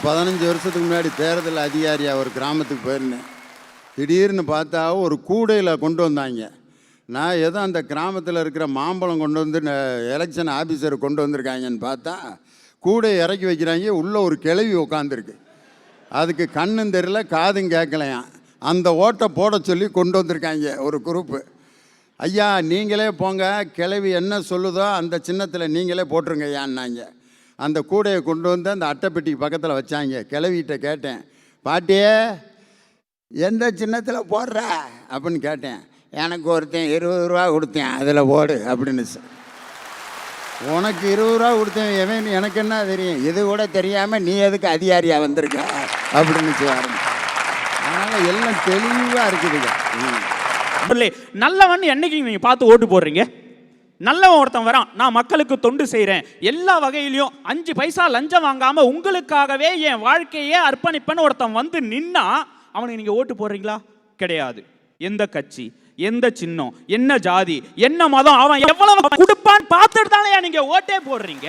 15 வருஷத்துக்கு முன்னாடி தேர்தல் அதிகாரியாக ஒரு கிராமத்துக்கு போயிருந்தேன். திடீர்னு பார்த்தா ஒரு கூடையில் கொண்டு வந்தாங்க. நான் ஏதோ அந்த கிராமத்தில் இருக்கிற மாம்பழம் கொண்டு வந்து எலெக்ஷன் ஆஃபீஸர் கொண்டு வந்திருக்காங்கன்னு பார்த்தா கூடையை இறக்கி வைக்கிறாங்க. உள்ளே ஒரு கிழவி உட்காந்துருக்கு. அதுக்கு கண்ணும் தெரியல, காதும் கேட்கலையாம். அந்த ஓட்டை போட சொல்லி கொண்டு வந்திருக்காங்க ஒரு குரூப்பு. ஐயா நீங்களே போங்க, கிழவி என்ன சொல்லுதோ அந்த சின்னத்தில் நீங்களே போட்டுருங்க ஐயான்னாங்க. அந்த கூடையை கொண்டு வந்து அந்த அட்டைப்பெட்டிக்கு பக்கத்தில் வச்சாங்க. கிழவிகிட்ட கேட்டேன், பாட்டியே எந்த சின்னத்தில் போடுற அப்படின்னு கேட்டேன். எனக்கு ஒருத்தன் 20 ரூபா கொடுத்தேன், அதில் போடு அப்படின்னு. உனக்கு 20 ரூபா கொடுத்தேன் எவன், எனக்கு என்ன தெரியும், இது கூட தெரியாமல் நீ எதுக்கு அதிகாரியாக வந்திருக்க அப்படின்னு சொல்லுவாங்க. அதனால் எல்லாம் தெளிவாக இருக்குதுங்க. நல்லவன் என்னைக்கு நீங்கள் பார்த்து ஓட்டு போடுறீங்க? நல்லவன் ஒருத்தன் வரான், நான் மக்களுக்கு தொண்டு செய்கிறேன், எல்லா வகையிலையும் 5 பைசா லஞ்சம் வாங்காமல் உங்களுக்காகவே என் வாழ்க்கையே அர்ப்பணிப்பேன்னு ஒருத்தன் வந்து நின்னா அவனுக்கு நீங்கள் ஓட்டு போடுறீங்களா? கிடையாது. எந்த கட்சி, எந்த சின்னம், என்ன ஜாதி, என்ன மதம், அவன் எவ்வளவு கொடுப்பான்னு பார்த்துட்டு தானே நீங்கள் ஓட்டே போடுறீங்க.